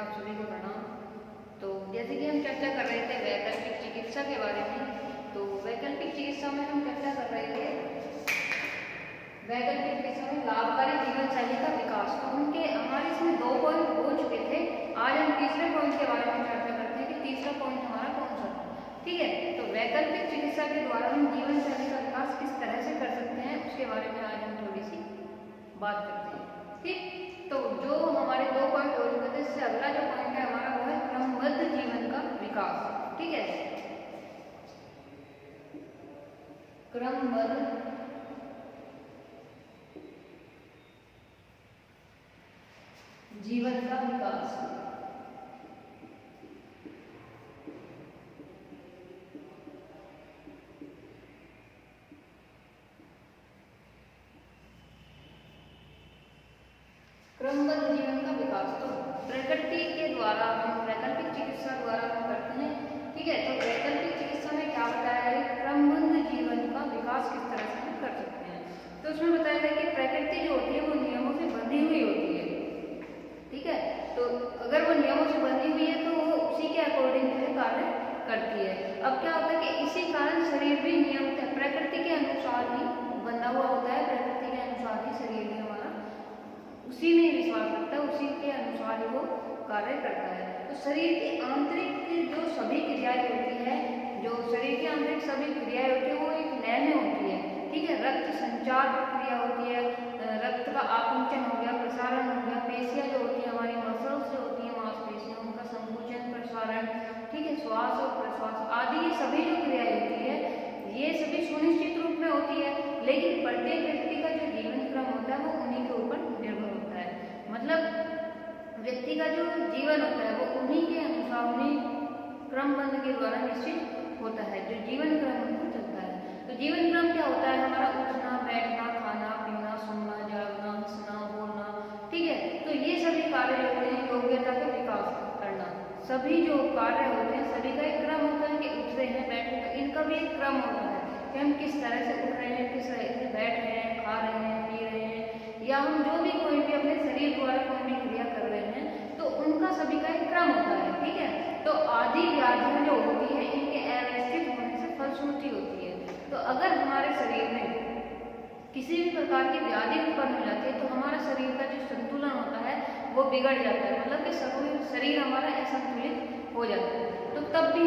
आप सभी को प्रणाम। तो जैसे कि हम चर्चा कर रहे थे वैकल्पिक चिकित्सा के बारे में, तो वैकल्पिक चिकित्सा में हम चर्चा कर रहे थे वैकल्पिक चिकित्सा में लाभकारी जीवन शैली का विकास। तो हमारे इसमें 2 पॉइंट हो चुके थे। आज हम तीसरे पॉइंट के बारे में चर्चा करते हैं कि तीसरा पॉइंट हमारा कौन सा था। ठीक है, तो वैकल्पिक चिकित्सा के द्वारा हम जीवन शैली का विकास किस तरह से कर सकते हैं उसके बारे में आज हम थोड़ी सी बात करते हैं। ठीक, तो जो हमारे 2 पॉइंट हो चुके थे, इससे अगला जो पॉइंट है हमारा वो है क्रमबद्ध जीवन का विकास। ठीक है, क्रमबद्ध जीवन का विकास। क्रमबद्ध जीवन का विकास तो प्रकृति के द्वारा हम वैकल्पिक चिकित्सा द्वारा हम करते हैं। ठीक है, तो वैकल्पिक चिकित्सा में क्या बताया है, क्रमबद्ध जीवन का विकास किस तरह से हम कर सकते हैं। तो उसमें बताया है कि प्रकृति जो होती है वो नियमों से बंधी हुई होती है। ठीक है, तो अगर वो नियमों से बंधी हुई है तो वो उसी के अकॉर्डिंग जो है कार्य करती है। अब क्या होता है कि इसी कारण शरीर भी नियम प्रकृति के अनुसार ही बंधा हुआ होता है। प्रकृति के अनुसार ही शरीर भी हमारा उसी में विश्वास रखता है, उसी के अनुसार ही वो कार्य करता है। तो शरीर की आंतरिक जो सभी क्रियाएं होती है, जो शरीर की आंतरिक सभी क्रियाएं होती है वो एक लय में होती है। ठीक है, रक्त संचार प्रक्रिया होती है, रक्त का आकुंचन हो गया, प्रसारण हो गया, पेशियां जो होती है हमारी मसल्स जो होती है मांसपेशियां, उनका संकुचन प्रसारण, ठीक है, श्वास और प्रश्वास आदि ये सभी जो क्रियाएं होती है ये सभी सुनिश्चित रूप में होती है। लेकिन प्रत्येक व्यक्ति का जो जीवन क्रम होता है वो उन्हीं के ऊपर निर्भर होता है। मतलब व्यक्ति का जो जीवन होता है वो उन्हीं के अनुसार उन्हीं क्रमबद्ध के द्वारा निश्चित होता है, जो जीवन क्रम उनको चलता है। तो जीवन क्रम क्या होता है हमारा, उठना बैठना खाना पीना सोना जागना हंसना बोलना। ठीक है, तो ये सभी कार्य होते हैं, योग्यता का विकास करना, सभी जो कार्य होते हैं सभी का एक क्रम होता है कि उठ रहे हैं बैठ रहे हैं, इनका भी एक क्रम होता है कि हम किस तरह से उठ रहे हैं, किस तरह से बैठ रहे हैं, खा रहे हैं, पी रहे हैं, या हम जो भी कोई भी अपने शरीर द्वारा कोई भी क्रिया कर रहे हैं, तो उनका सभी का एक क्रम होता है। ठीक है, तो आदि व्याधियां जो होती है इनके अव्यवस्थित होने से फलश्रुति होती है। तो अगर हमारे शरीर में किसी भी प्रकार की व्याधि उत्पन्न हो जाती है तो हमारा शरीर का जो संतुलन होता है वो बिगड़ जाता है, मतलब कि शरीर हमारा असंतुलित हो जाता है। तो तब भी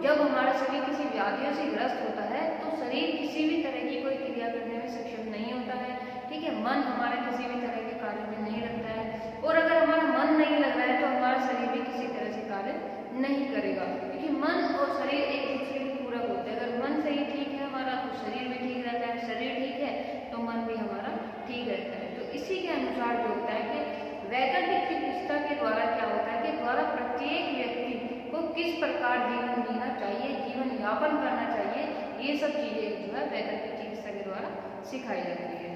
जब हमारा शरीर किसी व्याधियों से ग्रस्त होता है तो शरीर किसी भी तरह की कोई क्रिया करने में सक्षम नहीं होता है। ठीक है, मन हमारा किसी भी तरह के कार्य में नहीं लगता है, और अगर हमारा मन नहीं लग रहा है तो हमारा शरीर भी किसी तरह से कार्य नहीं करेगा, क्योंकि मन और शरीर एक दूसरे के पूरक होते हैं। अगर मन सही ठीक है हमारा तो शरीर भी ठीक रहता है, शरीर ठीक है तो मन भी हमारा ठीक रहता है। तो इसी के अनुसार जो होता है कि वैकल्पिक चिकित्सा के द्वारा क्या होता है कि द्वारा प्रत्येक व्यक्ति को किस प्रकार जीवन जीना चाहिए, जीवन यापन करना चाहिए, ये सब चीजें जो है वैकल्पिक चिकित्सा के द्वारा सिखाई जाती है।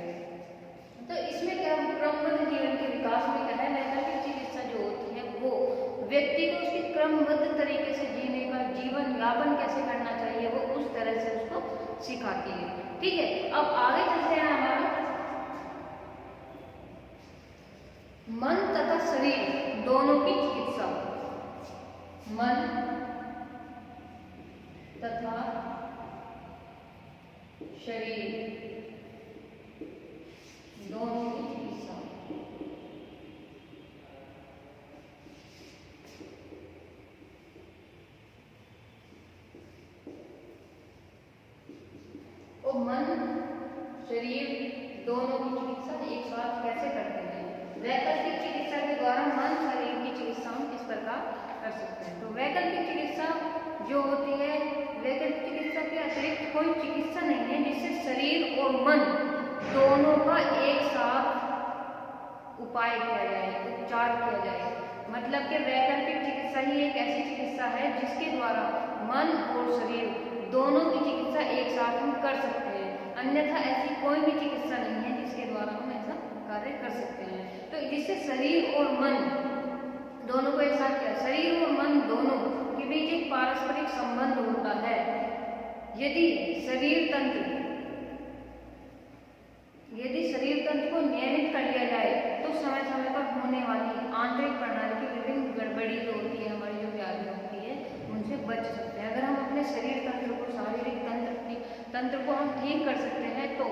तो इसमें क्या क्रमबद्ध जीवन के विकास में क्या है, वैकल्पिक चिकित्सा जो होती है वो व्यक्ति को उसके क्रमबद्ध तरीके से जीने का, जीवन यापन कैसे करना चाहिए वो उस तरह से उसको सिखाती है। ठीक है, अब आगे चलते हैं हमारा मन तथा शरीर दोनों की चिकित्सा। मन तथा शरीर दोनों की चिकित्सा। और मन शरीर दोनों की चिकित्सा एक साथ कैसे करते हैं। वैकल्पिक चिकित्सा के द्वारा मन शरीर की चिकित्सा हम किस प्रकार कर सकते हैं। तो वैकल्पिक चिकित्सा जो होती है, वैकल्पिक चिकित्सा के अतिरिक्त कोई चिकित्सा नहीं है जिससे शरीर और मन दोनों का एक साथ उपाय किया जाए, उपचार किया जाए। मतलब कि वैकल्पिक चिकित्सा ही एक ऐसी चिकित्सा है जिसके द्वारा मन और शरीर दोनों की चिकित्सा एक साथ हम कर सकते हैं, अन्यथा ऐसी कोई भी चिकित्सा नहीं है जिसके द्वारा हम ऐसा कार्य कर सकते हैं। तो जिससे शरीर और मन दोनों को एक साथ किया, शरीर और मन दोनों के बीच एक पारस्परिक संबंध होता है। यदि शरीर तंत्र को नियमित कर लिया जाए तो समय समय पर होने वाली आंतरिक प्रणाली की विभिन्न तंत्र को हम ठीक कर सकते हैं। तो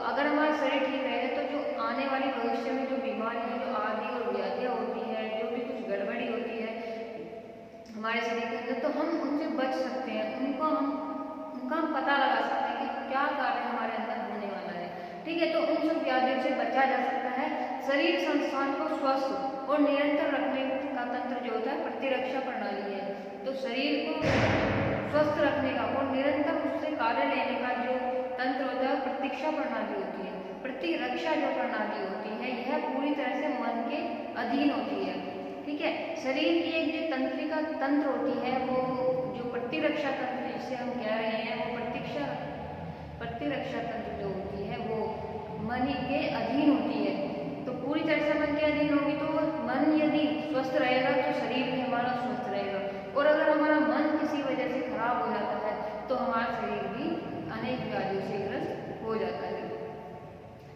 अगर हमारा शरीर ठीक रहेगा तो जो आने वाली भविष्य में जो बीमारियां, जो आदि और व्याधियां होती है, जो भी कुछ गड़बड़ी होती है हमारे शरीर के अंदर, तो हम उनसे बच सकते हैं, उनका हम पता लगा सकते हैं कि क्या कार्य हमारे अंदर होने वाला है। ठीक है, तो उन सब व्याधियों से बचा जा सकता है। शरीर संस्थान को स्वस्थ और निरंतर रखने का तंत्र जो होता है प्रतिरक्षा प्रणाली है। तो शरीर को स्वस्थ रखने का और निरंतर उससे कार्य लेने का जो तंत्र होता है प्रतीक्षा प्रणाली होती है। प्रतिरक्षा जो प्रणाली होती है यह पूरी तरह से मन के अधीन होती है। ठीक है, शरीर की एक जो तंत्रिका तंत्र होती है, वो जो प्रतिरक्षा तंत्र जिसे हम कह रहे हैं, वो प्रतिरक्षा तंत्र जो होती है वो मन के अधीन होती है। तो पूरी तरह से मन के अधीन होगी तो मन यदि स्वस्थ रहेगा तो शरीर भी हमारा स्वस्थ रहेगा। और अगर हमारा मन किसी वजह से खराब हो जाता है तो हमारा शरीर भी अनेक व्याधियों से ग्रस्त हो जाता है।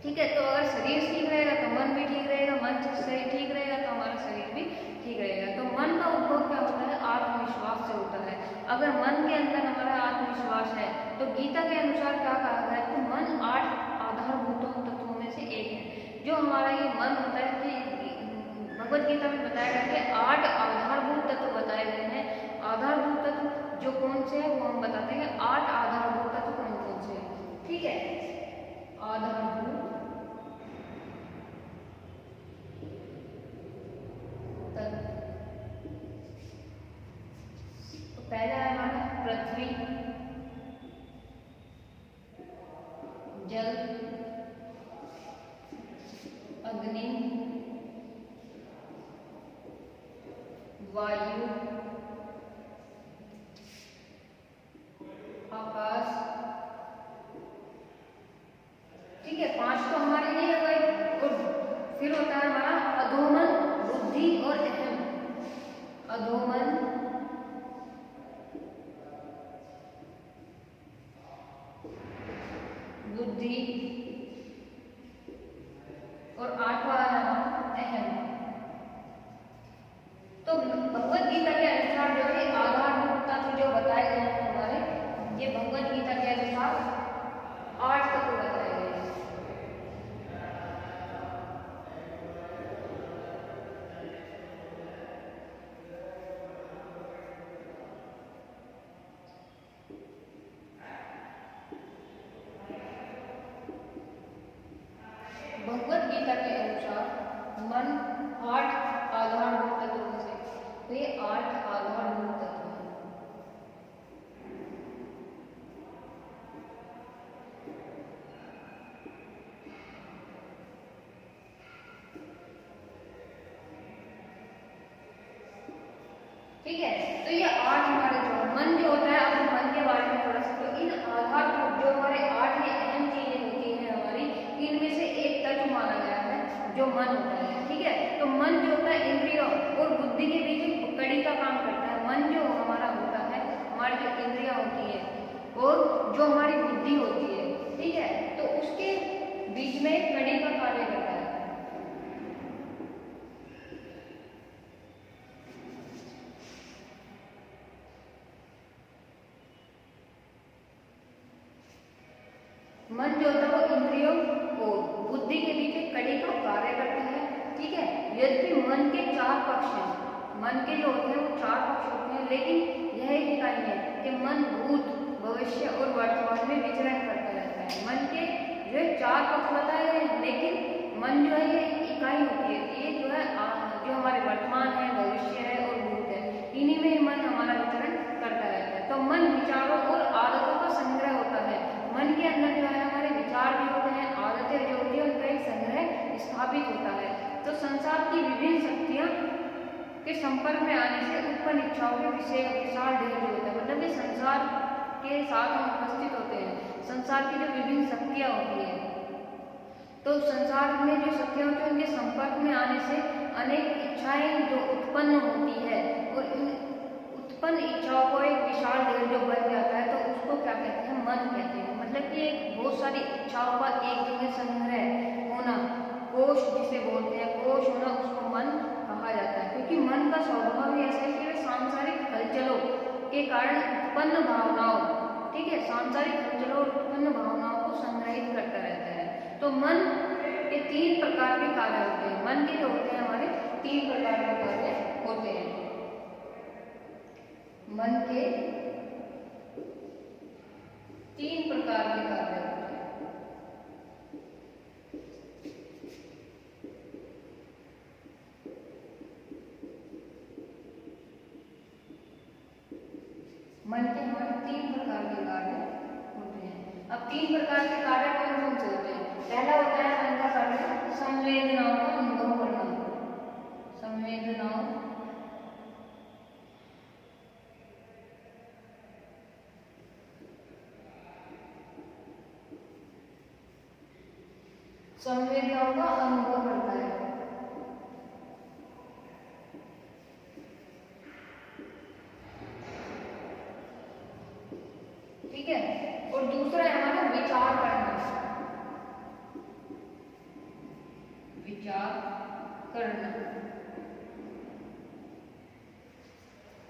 ठीक है, तो अगर शरीर ठीक रहेगा तो मन भी ठीक रहेगा, मन शरीर ठीक रहेगा तो हमारा शरीर भी ठीक रहेगा। तो मन का उद्भव क्या होता है? आत्मविश्वास से होता है। अगर मन के अंदर हमारा आत्मविश्वास है तो गीता के अनुसार क्या कहा गया है? तो मन 8 आधारभूत तत्वों में से एक है। जो हमारा ये मन होता है कि भगवत गीता में बताया गया कि 8 आधारभूत तत्व बताए गए हैं। आधारभूत तत्व जो कौन से है वो हम बताते हैं। 8 आधारभूत तत्व कौन कौन से हैं? ठीक है, आधारभूत तत्व तो पहला है हमारा पृथ्वी, जल, अग्नि, वायु, आकाश। ठीक है, 5 तो हमारे ये हो गए। और फिर होता है हमारा अधोमन, बुद्धि और अहम। अधोमन, बुद्धि और 8वां है अहम। तो भगवत गीता के अनुसार जो है आधारभूत तत्व जो बताए गए हैं हमारे, ये भगवत गीता के अनुसार 8 तत्व बताए गए हैं। भगवत गीता के अनुसार मन 8 आधारभूत तत्वों में से, तो ये 8 आधारभूत तत्व हैं। ठीक है, तो ये 8 हमारे जो मन जो होता है, अब हम मन के बारे में थोड़ा सा, तो इन आधारभूत जो हमारे 8 ये अहम चीजें होती हैं हमारी, इनमें से एक तत्व माना गया है जो मन होता है। ठीक है, तो मन जो होता है इंद्रियों और बुद्धि के बीच एक कड़ी का काम करता है। मन जो हमारा होता है, हमारी जो इंद्रियां होती है और जो हमारी बुद्धि होती है, ठीक है, तो उसके बीच में एक कड़ी का कार्य करता है। मन जो होता है वो इंद्रियों और बुद्धि के बीच एक कड़ी का कार्य करता है। ठीक है, यद्यपि मन के 4 पक्ष हैं, मन के जो होते हैं वो 4 पक्ष होते हैं, लेकिन यह एक इकाई है कि मन भूत, भविष्य और वर्तमान में विचरण करता रहता है। मन के जो है 4 पक्ष बताए गए हैं, लेकिन मन जो है ये एक इकाई होती है। ये जो है जो हमारे वर्तमान है, भविष्य है और भूत है, इन्हीं में मन हमारा विचरण करता रहता है। तो मन विचारों और आदतों का संग्रह होता है। मन के अंदर जो है हमारे विचार भी होते हैं, आदतें जो होती है उनका एक संग्रह स्थापित होता है। तो संसार की विभिन्न शक्तियां के संपर्क में आने से उत्पन्न इच्छाओं के विशाल ढेर जो होता है, मतलब ये संसार के साथ हम उपस्थित होते हैं। संसार की जो विभिन्न शक्तियां होती है, तो संसार में जो शक्तियां होती है उनके संपर्क में आने से अनेक इच्छाएं जो उत्पन्न होती है, और इन उत्पन्न इच्छाओं को एक विशाल ढेर जो बन जाता है, तो उसको क्या कहते हैं? मन कहते हैं। मतलब कि एक बहुत सारी इच्छाओं का एक जगह संग्रह होना, कोश जिसे बोलते हैं, कोश होना, उसको मन कहा जाता है। क्योंकि मन का स्वभाव ही ऐसा है कि वे सांसारिक हलचलों के कारण उत्पन्न भावनाओं, ठीक है, सांसारिक हलचलों और उत्पन्न भावनाओं को संग्रहित करता रहता है। तो मन के 3 प्रकार के कार्य होते हैं। मन के जो होते हैं हमारे 3 प्रकार के कार्य होते हैं। मन के 3 प्रकार के कार्य होते हैं। मन के हमारे 3 प्रकार के कार्य होते हैं। अब 3 प्रकार के कार्य कौन कौन से होते हैं? पहला होता है मन का कार्य संवेदनाओं का अनुभव करना। संवेदनाओं का अनुभव करता है। ठीक है, और दूसरा है हमारा विचार करना। विचार करना।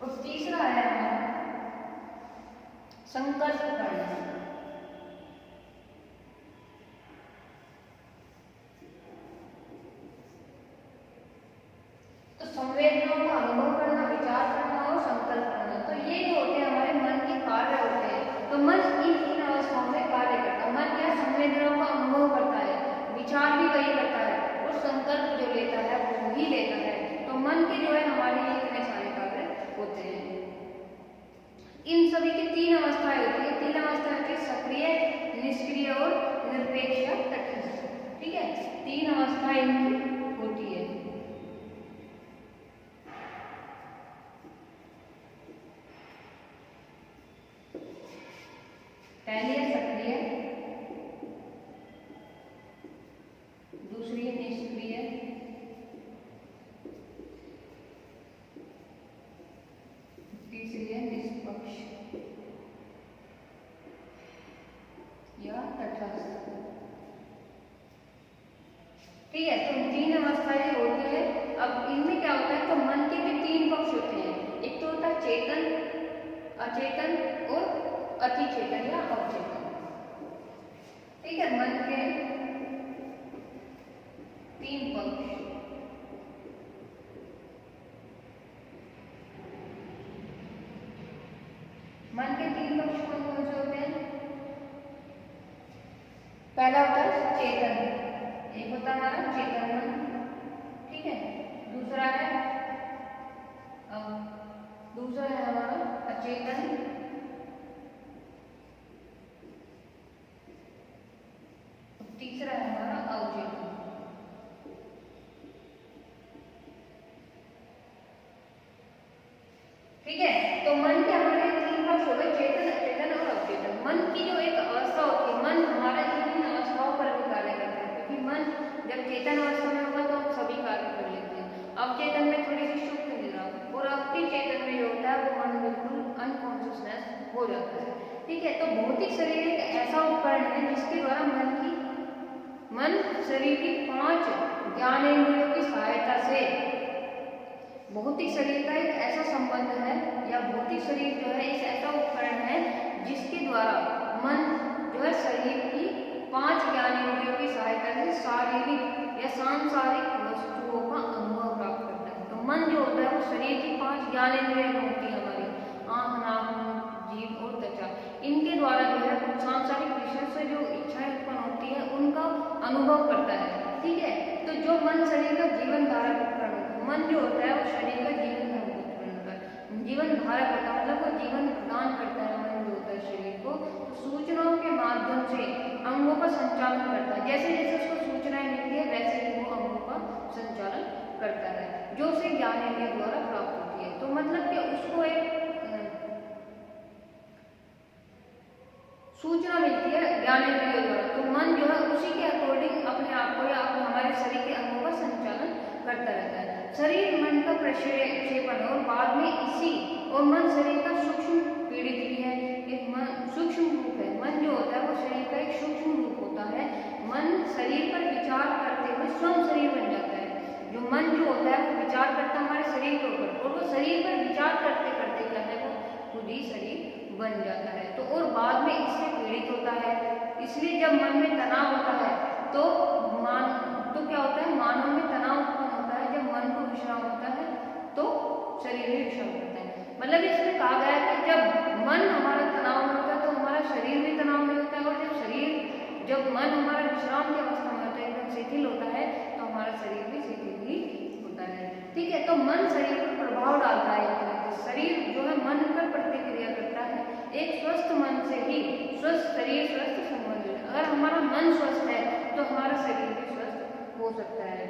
और तीसरा है हमारा संकल्प करना। तो संवेदनाओं का अनुभव करना, विचार करना और संकल्प करना, तो ये जो होते हैं हमारे मन के कार्य होते हैं। तो मन इन 3 अवस्थाओं में कार्य करता है। मन क्या संवेदनाओं का अनुभव करता है, विचार भी वही करता है और संकल्प जो लेता है वो ही लेता है। तो मन के जो है हमारे लिए इतने सारे कार्य होते हैं। इन सभी की 3 अवस्थाएं होती है। 3 अवस्थाएं होती है सक्रिय, निष्क्रिय और निरपेक्ष या तटस्थ। ठीक है, 3 अवस्थाएं इनकी होती है। पहली है सक्रिय, दूसरी है निष्क्रिय, तीसरी है निष्पक्ष या तटस्थ। ठीक है, तो 3 अवस्थाएं होती है। अब इनमें क्या होता है, तो मन के भी 3 पक्ष होते हैं। एक तो होता है चेतन, अचेतन और अतिचेतन या अवचेतन। ठीक है, मन के 3 पक्ष। मन के 3 पक्ष कौन कौन से होते हैं? पहला होता है चेतन, एक होता है हमारा चेतन मन। ठीक है, दूसरा है हमारा अचेतन, तीसरा है हमारा अवचेतन। ठीक है, तो मन के हमारे 3 पक्ष हो गए, चेतन, अचेतन और अवचेतन। मन की जो एक अवस्था होती है, मन हमारा इन अवस्थाओं पर भी कार्य करता है, क्योंकि मन जब चेतन अवस्था में होगा तो हम सभी कार्य कर लेते हैं। अवचेतन में थोड़ी सी सूक्ष्म निद्रा और अतिचेतन में जो होता है वो मन बिल्कुल अनकॉन्शियसनेस हो जाता है। ठीक है, तो भौतिक शरीर एक ऐसा उपकरण है जिसके द्वारा मन शरीर की 5 ज्ञानेंद्रियों की सहायता से, भौतिक शरीर का एक ऐसा संबंध है या भौतिक शरीर जो है एक ऐसा उपकरण है जिसके द्वारा मन जो है शरीर की 5 ज्ञानेंद्रियों की सहायता से शारीरिक या सांसारिक वस्तुओं का अनुभव प्राप्त करता है। तो मन जो होता है वो शरीर की 5 ज्ञानेंद्रियां होती है हमारी, आंख, नाक, जीभ और त्वचा। इनके द्वारा जो है सांसारिक विषय से जो इच्छाएं उत्पन्न होती है उनका अनुभव करता है। ठीक है, तो जो मन शरीर का जीवन धारक उपकरण होता है, मन जो होता है वो शरीर का जीवन धारक उपकरण होता है। जीवन धारक होता है मतलब वो जीवन प्रदान करता है। मन जो होता है शरीर को सूचनाओं के माध्यम से अंगों का संचालन करता है। जैसे जैसे उसको सूचनाएं मिलती है वैसे ही वो अंगों का संचालन करता है, जो उसे ज्ञानेंद्रिय द्वारा प्राप्त होती है। तो मतलब कि उसको एक सूचना मिलती है ज्ञानेंद्रियों द्वारा, तो मन जो है उसी के अकॉर्डिंग अपने आप को या हमारे शरीर के अंगों का संचालन करता रहता है। शरीर मन का प्रक्षेपण और बाद में इसी और मन शरीर का सूक्ष्म पीड़ित भी है, एक मन सूक्ष्म रूप है। मन जो होता है वो शरीर का एक सूक्ष्म रूप होता है। मन शरीर पर विचार करते हुए स्वयं शरीर बन जाता है। जो मन जो होता है वो विचार करता है हमारे शरीर के ऊपर, और वो शरीर पर विचार करते करते क्या है वो खुद ही शरीर बन जाता है। तो और बाद में इससे पीड़ित होता है। इसलिए जब मन में तनाव होता है तो क्या होता है, मानव में तनाव उत्पन्न होता है। जब मन को विश्राम होता है तो शरीर भी विश्राम करता है। मतलब इसमें कहा गया है कि जब मन हमारा तनाव में होता है तो हमारा शरीर भी तनाव में होता है, और जब मन हमारा विश्राम की अवस्था में होता है, एकदम शिथिल होता है, तो हमारा शरीर भी शिथिल ही होता है। ठीक है, तो मन शरीर पर प्रभाव डालता है। एक तरह से शरीर जो है मन पर प्रतिक्रिया करता है। एक स्वस्थ मन से ही स्वस्थ शरीर, स्वस्थ संबंध है। अगर हमारा मन स्वस्थ है तो हमारा शरीर भी स्वस्थ हो सकता है।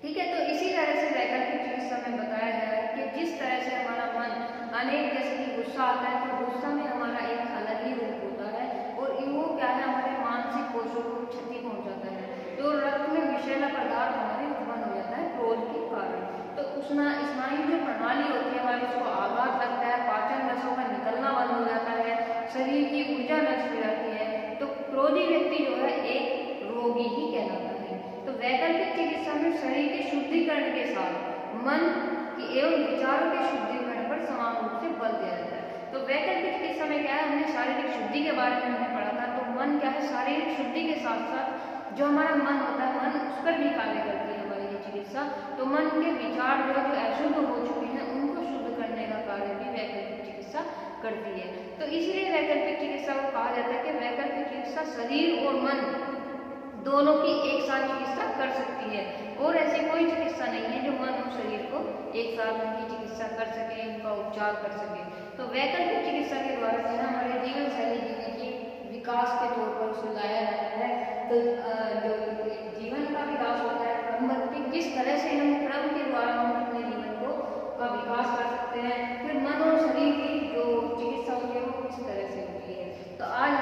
ठीक है, तो इसी तरह से वैकल्पिक चिकित्सा में बताया गया है कि जिस तरह से हमारा मन अनेक, जैसे कि गुस्सा आता है तो गुस्सा में हमारा एक अलग ही रूप होता है, और वो क्या है, हमारे मानसिक कोशों को क्षति पहुंचाता है। तो रक्त में विषैला पदार्थ हमारे उत्पन्न हो जाता है क्रोध के कारण। तो स्नायु जो प्रणाली होती है हमारी, उसको आघात लगता है, पाचन रसों का निकलना बंद हो जाता है, शरीर की ऊर्जा नष्ट हो जाती है। तो क्रोधी व्यक्ति जो है एक रोगी ही कहलाता है। तो वैकल्पिक चिकित्सा में शरीर के शुद्धिकरण के साथ मन की एवं विचारों के शुद्धिकरण पर समान रूप से बल दिया जाता है। तो वैकल्पिक चिकित्सा में क्या है, हमने शारीरिक शुद्धि के बारे में हमने पढ़ा था। तो मन क्या है, शारीरिक शुद्धि के साथ साथ जो हमारा मन होता है, मन उस पर भी कार्य करती है हमारी ये चिकित्सा। तो मन के विचार जो अशुद्ध हो चुके हैं उनको शुद्ध करने का कार्य भी वैकल्पिक चिकित्सा करती है। तो इसलिए वैकल्पिक चिकित्सा को कहा जाता है कि वैकल्पिक चिकित्सा शरीर और मन दोनों की एक साथ चिकित्सा कर सकती है, और ऐसी कोई चिकित्सा नहीं है जो मन और शरीर को एक साथ उनकी चिकित्सा कर सके, उनका उपचार कर सके। तो वैकल्पिक चिकित्सा के द्वारा जो है हमारे जीवन शैली जीने के विकास के तौर पर उसे लाया जाता है। तो जो जीवन का विकास होता है क्रमबद्ध, किस तरह से हम क्रम के द्वारा हम अपने जीवन को का विकास कर सकते हैं। फिर मन और शरीर की जो चिकित्सा होती है वो किस तरह से होती है। तो आज